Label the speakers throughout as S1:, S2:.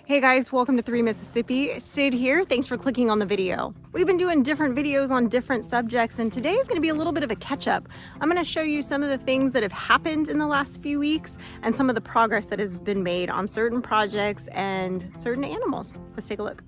S1: Hey guys, welcome to 3 Mississippi. Sid here. Thanks for clicking on the video. We've been doing different videos on different subjects, and today is going to be a little bit of a catch-up. I'm going to show you some of the things that have happened in the last few weeks and some of the progress that has been made on certain projects and certain animals. Let's take a look.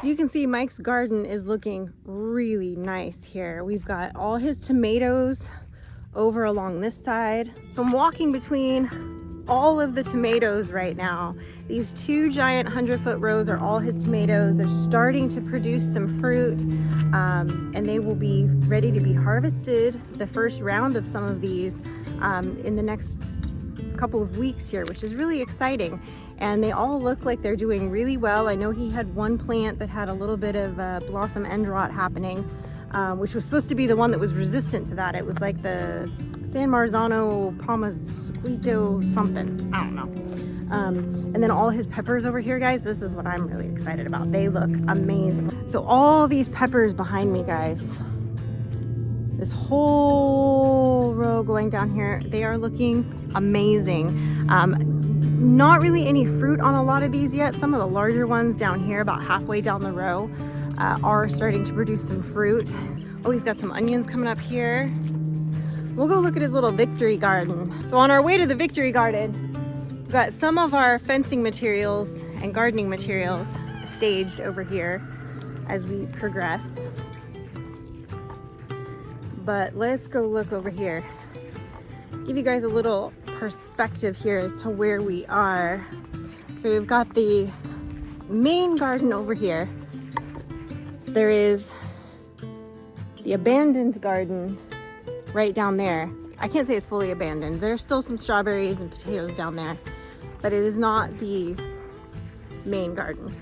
S1: So you can see Mike's garden is looking really nice here. We've got all his tomatoes over along this side. So I'm walking between all of the tomatoes right now. These two giant 100-foot rows are all his tomatoes. They're starting to produce some fruit, and they will be ready to be harvested, the first round of some of these, in the next couple of weeks here, which is really exciting. And they all look like they're doing really well. I know he had one plant that had a little bit of blossom end rot happening, which was supposed to be the one that was resistant to that. It was like the San Marzano Palmasquito something, I don't know. And then all his peppers over here, guys, this is what I'm really excited about. They look amazing. So all these peppers behind me, guys, this whole row going down here, they are looking amazing. Not really any fruit on a lot of these yet. Some of the larger ones down here, about halfway down the row, are starting to produce some fruit. Oh, he's got some onions coming up here. We'll go look at his little victory garden. So on our way to the victory garden, we've got some of our fencing materials and gardening materials staged over here as we progress. But let's go look over here. Give you guys a little perspective here as to where we are. So we've got the main garden over here. There is the abandoned garden right down there. I can't say it's fully abandoned. There's still some strawberries and potatoes down there, but it is not the main garden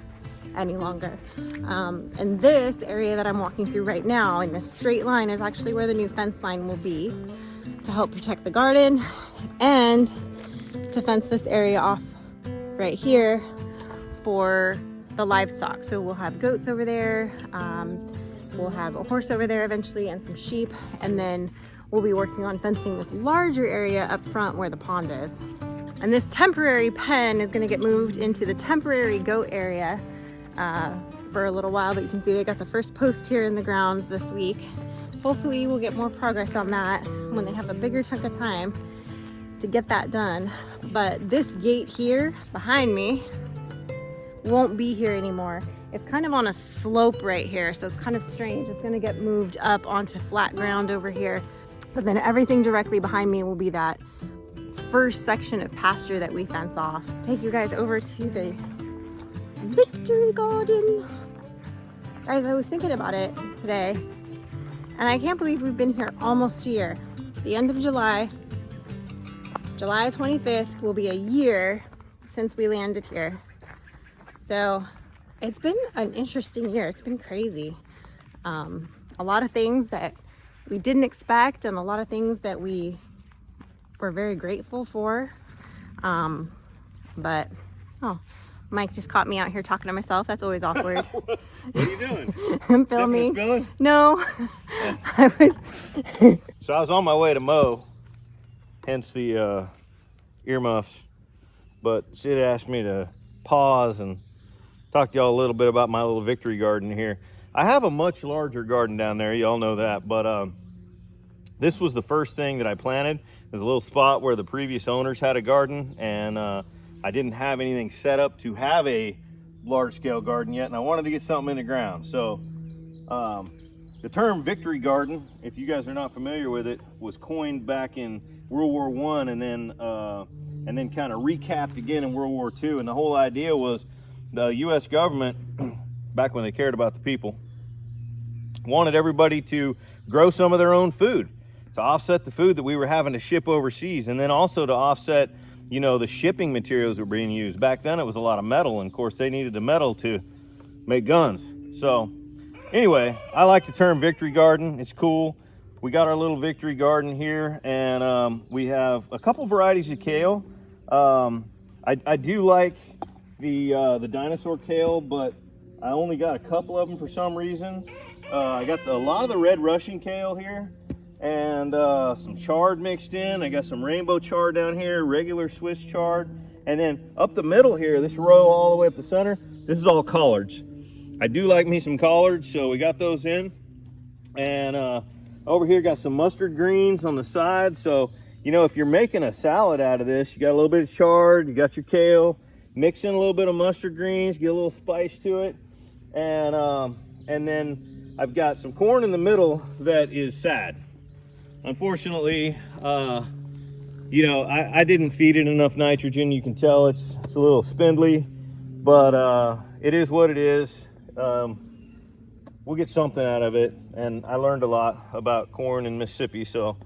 S1: any longer. And this area that I'm walking through right now in this straight line is actually where the new fence line will be to help protect the garden and to fence this area off right here for the livestock. So we'll have goats over there, we'll have a horse over there eventually and some sheep, and then we'll be working on fencing this larger area up front where the pond is. And this temporary pen is going to get moved into the temporary goat area for a little while, but you can see they got the first post here in the grounds this week. Hopefully we'll get more progress on that when they have a bigger chunk of time to get that done. But this gate here behind me won't be here anymore. It's kind of on a slope right here, so it's kind of strange. It's going to get moved up onto flat ground over here. But then everything directly behind me will be that first section of pasture that we fence off. Take you guys over to the victory garden. Guys, I was thinking about it today, and I can't believe we've been here almost a year. The end of July 25th will be a year since we landed here. So it's been an interesting year. It's been crazy. A lot of things that we didn't expect and a lot of things that we were very grateful for. But, oh, Mike just caught me out here talking to myself. That's always awkward.
S2: What are you doing?
S1: I'm filming. No.
S2: So I was on my way to mow, hence the earmuffs. But Sid asked me to pause and talk to y'all a little bit about my little victory garden here. I have a much larger garden down there, y'all know that, but this was the first thing that I planted. There's a little spot where the previous owners had a garden, and I didn't have anything set up to have a large-scale garden yet, and I wanted to get something in the ground. So the term victory garden, if you guys are not familiar with it, was coined back in World War I and then kind of recapped again in World War II. And the whole idea was the U.S. government, back when they cared about the people, wanted everybody to grow some of their own food to offset the food that we were having to ship overseas, and then also to offset, you know, the shipping materials that were being used. Back then it was a lot of metal, and of course they needed the metal to make guns. So anyway, I like the term victory garden. It's cool. we got our little victory garden here, and we have a couple varieties of kale. I do like the dinosaur kale, but I only got a couple of them for some reason. I got a lot of the red Russian kale here, and some chard mixed in. I got some rainbow chard down here, regular Swiss chard, and then up the middle here, this row all the way up the center, this is all collards. I do like me some collards, so we got those in. And over here got some mustard greens on the side. So, you know, if you're making a salad out of this, you got a little bit of chard, you got your kale, mix in a little bit of mustard greens, get a little spice to it. And then I've got some corn in the middle that is sad. Unfortunately, you know, I didn't feed it enough nitrogen. You can tell it's a little spindly, but it is what it is. We'll get something out of it, and I learned a lot about corn in Mississippi. So,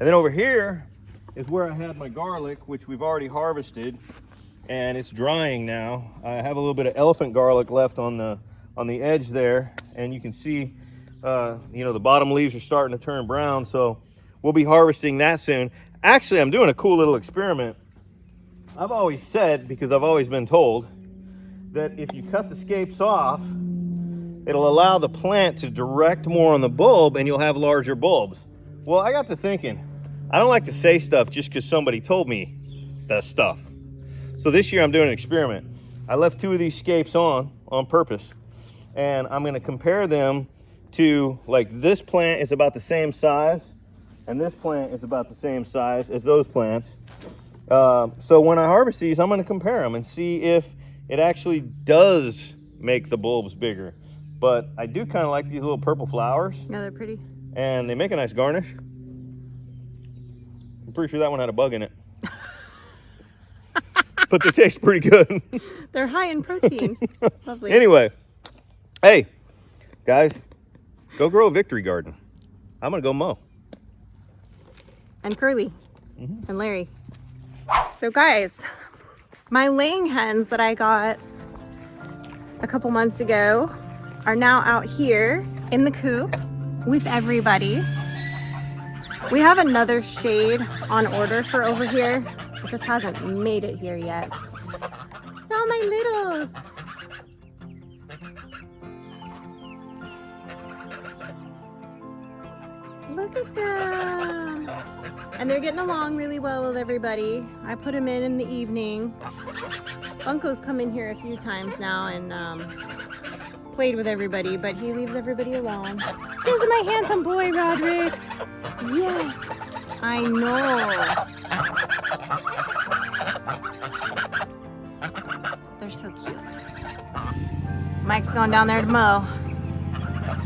S2: and then over here is where I had my garlic, which we've already harvested, and it's drying now. I have a little bit of elephant garlic left on the edge there, and you can see, you know, the bottom leaves are starting to turn brown. So we'll be harvesting that soon. Actually, I'm doing a cool little experiment. I've always said, because I've always been told, that if you cut the scapes off, it'll allow the plant to direct more on the bulb and you'll have larger bulbs. Well, I got to thinking, I don't like to say stuff just because somebody told me that stuff. So this year I'm doing an experiment. I left 2 of these scapes on purpose, and I'm gonna compare them to, like, this plant is about the same size and this plant is about the same size as those plants. So when I harvest these, I'm gonna compare them and see if it actually does make the bulbs bigger. But I do kind of like these little purple flowers.
S1: Yeah, they're pretty.
S2: And they make a nice garnish. I'm pretty sure that one had a bug in it. But they taste pretty good.
S1: They're high in protein. Lovely.
S2: Anyway, hey, guys, go grow a victory garden. I'm going to go mow.
S1: And Curly. And Larry. So guys, my laying hens that I got a couple months ago are now out here in the coop with everybody. We have another shade on order for over here. It just hasn't made it here yet. It's all my littles. Look at them. And they're getting along really well with everybody. I put them in the evening. Bunko's come in here a few times now and played with everybody, but he leaves everybody alone. This is my handsome boy, Roderick. Yes, I know. They're so cute. Mike's going down there to mow.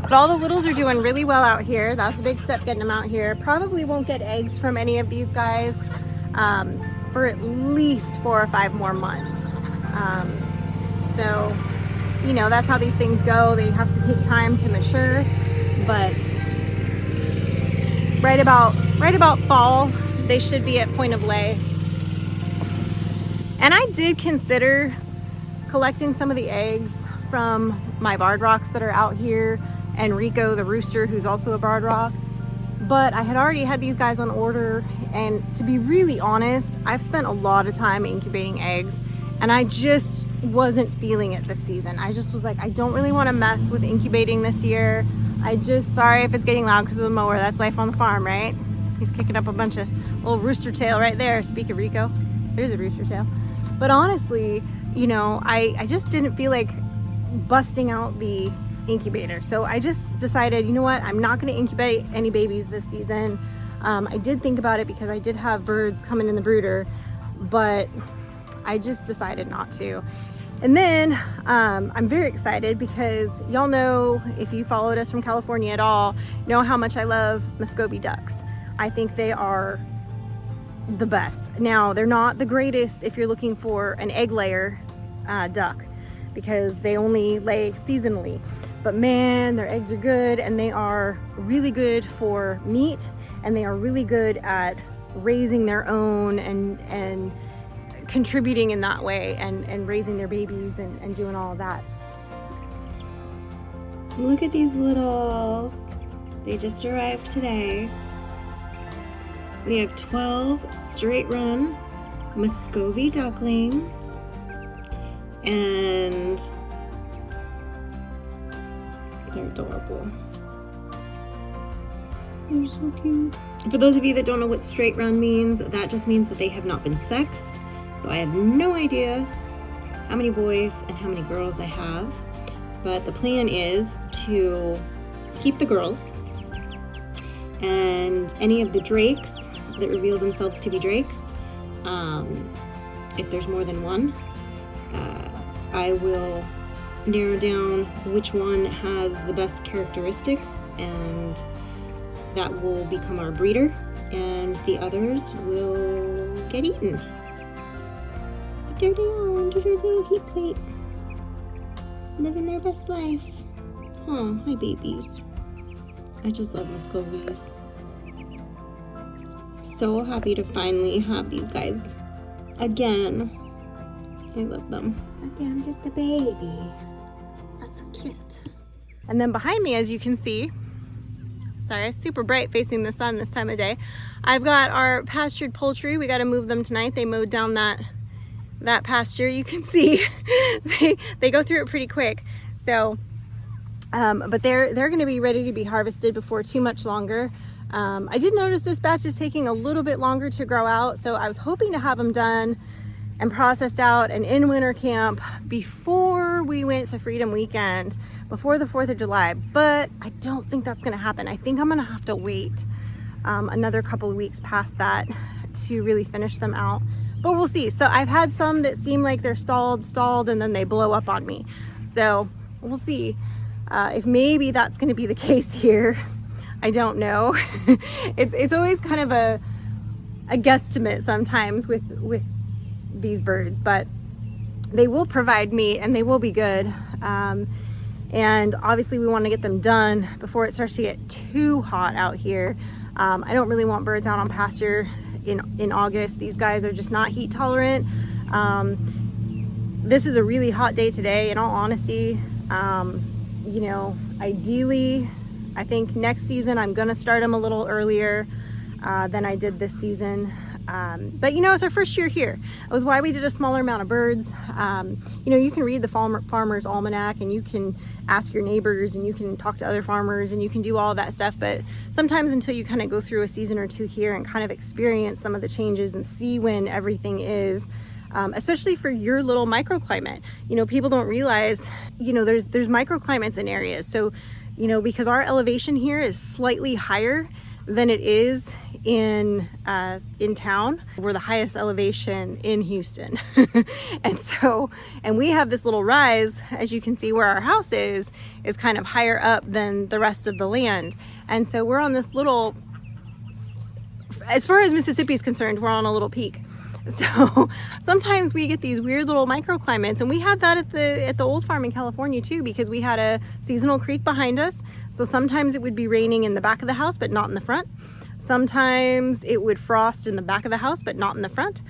S1: But all the littles are doing really well out here. That's a big step getting them out here. Probably won't get eggs from any of these guys for at least 4 or 5 more months. So, you know, that's how these things go. They have to take time to mature, but right about fall, they should be at point of lay. And I did consider collecting some of the eggs from my barred rocks that are out here, and Rico the rooster, who's also a barred rock. But I had already had these guys on order, and to be really honest, I've spent a lot of time incubating eggs, and I just wasn't feeling it this season. I just was like, I don't really want to mess with incubating this year. Sorry if it's getting loud because of the mower. That's life on the farm, right? He's kicking up a bunch of little rooster tail right there. Speak of Rico, there's a rooster tail. But honestly, you know, I just didn't feel like busting out the incubator. So I just decided, you know what, I'm not going to incubate any babies this season. I did think about it because I did have birds coming in the brooder, but I just decided not to. And then I'm very excited because y'all know, if you followed us from California at all, know how much I love Muscovy ducks. I think they are the best. Now, they're not the greatest if you're looking for an egg layer duck, because they only lay seasonally. But man, their eggs are good, and they are really good for meat, and they are really good at raising their own and contributing in that way, and raising their babies and doing all of that. Look at these littles. They just arrived today. We have 12 straight run Muscovy ducklings, and they're adorable. They're so cute. For those of you that don't know what straight run means, that just means that they have not been sexed. So I have no idea how many boys and how many girls I have, but the plan is to keep the girls, and any of the drakes that reveal themselves to be drakes, if there's more than one, I will narrow down which one has the best characteristics, and that will become our breeder, and the others will get eaten. But there they are under their little heat plate, living their best life. Oh, hi babies. I just love Muscovies. So happy to finally have these guys again. I love them. Okay, I'm just a baby. That's so cute. And then behind me, as you can see, sorry, it's super bright facing the sun this time of day, I've got our pastured poultry. We got to move them tonight. They mowed down that pasture. You can see they go through it pretty quick. So, but they're going to be ready to be harvested before too much longer. I did notice this batch is taking a little bit longer to grow out, so I was hoping to have them done and processed out and in winter camp before we went to Freedom Weekend, before the 4th of July, but I don't think that's going to happen. I think I'm going to have to wait another couple of weeks past that to really finish them out, but we'll see. So I've had some that seem like they're stalled, and then they blow up on me. So we'll see if maybe that's going to be the case here. I don't know. It's always kind of a guesstimate sometimes with these birds, but they will provide meat and they will be good. And obviously we want to get them done before it starts to get too hot out here. I don't really want birds out on pasture in August. These guys are just not heat tolerant. This is a really hot day today, in all honesty. You know, ideally, I think next season I'm gonna start them a little earlier than I did this season. But you know, it's our first year here. That was why we did a smaller amount of birds. You know, you can read the Farmer's Almanac, and you can ask your neighbors, and you can talk to other farmers, and you can do all that stuff. But sometimes until you kind of go through a season or two here and kind of experience some of the changes and see when everything is, especially for your little microclimate. You know, people don't realize, you know, there's microclimates in areas. So, you know, because our elevation here is slightly higher than it is in town. We're the highest elevation in Houston. and we have this little rise, as you can see, where our house is kind of higher up than the rest of the land. And so we're on this little, as far as Mississippi is concerned, we're on a little peak. So sometimes we get these weird little microclimates, and we had that at the old farm in California too, because we had a seasonal creek behind us. So sometimes it would be raining in the back of the house, but not in the front. Sometimes it would frost in the back of the house, but not in the front.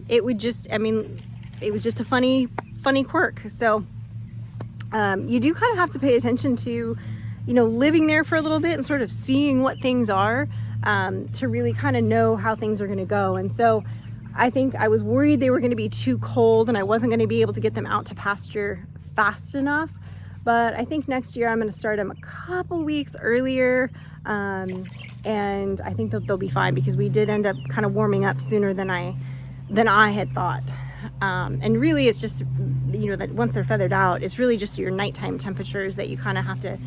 S1: It would just, I mean, it was just a funny quirk. So you do kind of have to pay attention to, you know, living there for a little bit and sort of seeing what things are, to really kind of know how things are going to go. And so I think I was worried they were going to be too cold and I wasn't going to be able to get them out to pasture fast enough. But I think next year I'm going to start them a couple weeks earlier. And I think that they'll be fine, because we did end up kind of warming up sooner than I had thought. And really it's just, you know, that once they're feathered out, it's really just your nighttime temperatures that you kind of have to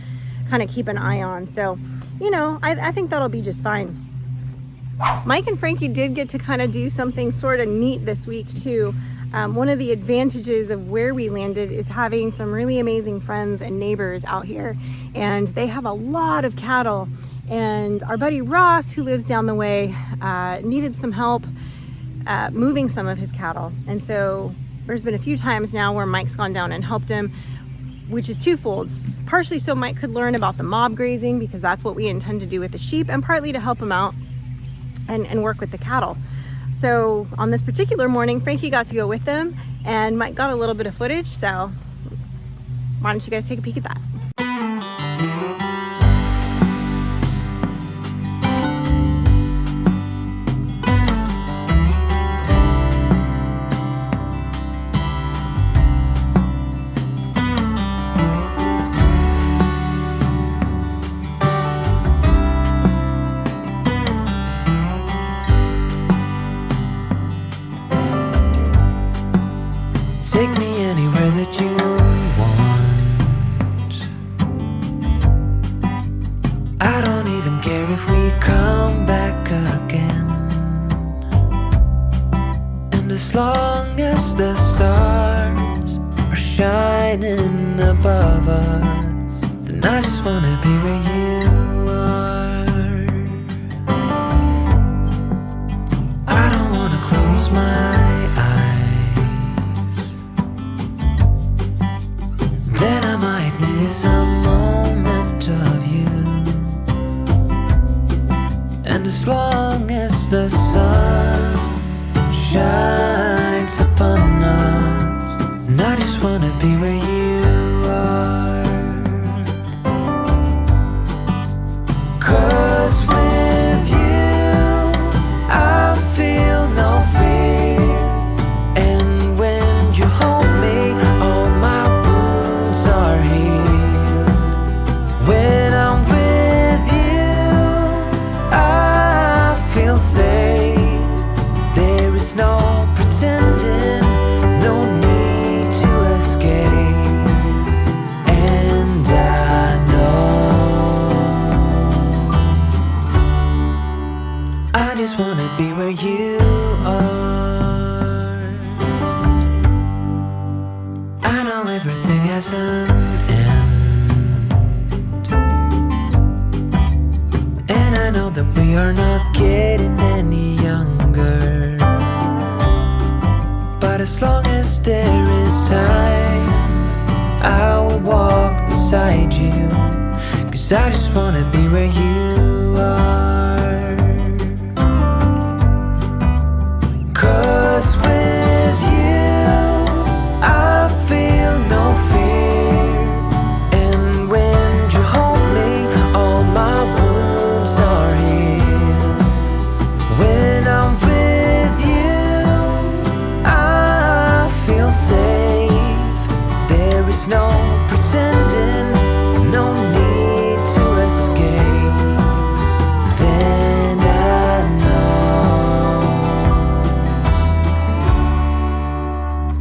S1: kind of keep an eye on. So, you know, I think that'll be just fine. Mike and Frankie did get to kind of do something sort of neat this week too. One of the advantages of where we landed is having some really amazing friends and neighbors out here, and they have a lot of cattle. And our buddy Ross, who lives down the way, needed some help moving some of his cattle. And so there's been a few times now where Mike's gone down and helped him, which is twofold. Partially so Mike could learn about the mob grazing, because that's what we intend to do with the sheep, and partly to help him out and work with the cattle. So on this particular morning, Frankie got to go with them, and Mike got a little bit of footage. So why don't you guys take a peek at that?
S3: again. And as long as the stars are shining above us, then I just wanna be where you are. I don't wanna close my eyes, then I might miss a moment of you. And as long as the sun shines upon us, and I just wanna be where you are. 'Cause with you I feel no fear, and when you hold me all my wounds are healed. When I'm with you I feel safe. There is no pretending, no need to escape. And I know I just wanna be where you are. I know everything has an end, and I know that we are not getting any younger. But as long as there is time, I will walk beside you. 'Cause I just wanna be where you are. 'Cause with you I feel no fear, and when you hold me all my wounds are healed. When I'm with you I feel safe. There is no pretending, no need to escape. Then I know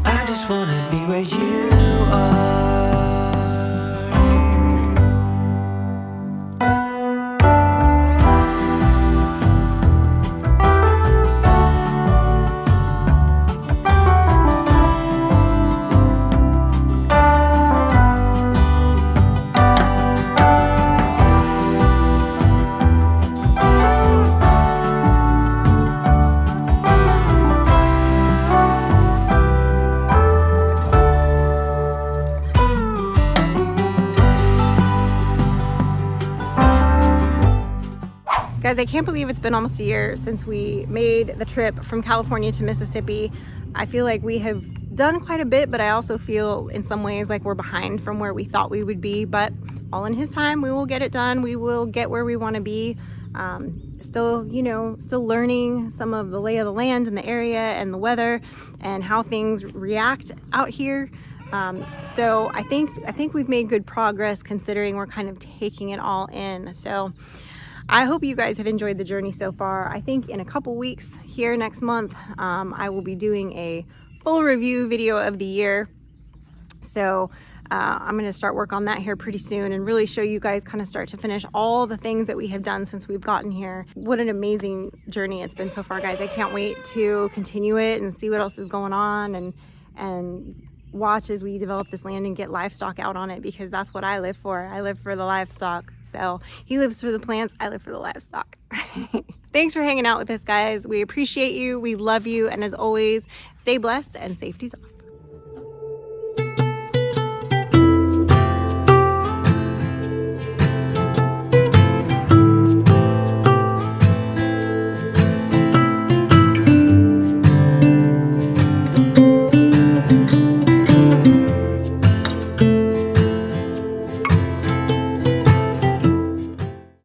S3: I just wanna be where you are.
S1: Guys, I can't believe it's been almost a year since we made the trip from California to Mississippi. I feel like we have done quite a bit, but I also feel in some ways like we're behind from where we thought we would be. But all in His time, we will get it done. We will get where we want to be. Still learning some of the lay of the land and the area and the weather and how things react out here. So I think we've made good progress considering we're kind of taking it all in. So I hope you guys have enjoyed the journey so far. I think in a couple weeks here next month, I will be doing a full review video of the year. So I'm going to start work on that here pretty soon and really show you guys kind of start to finish all the things that we have done since we've gotten here. What an amazing journey it's been so far, guys. I can't wait to continue it and see what else is going on and watch as we develop this land and get livestock out on it, because that's what I live for. I live for the livestock. So he lives for the plants, I live for the livestock. Thanks for hanging out with us, guys. We appreciate you, we love you, and as always, stay blessed and safety's off.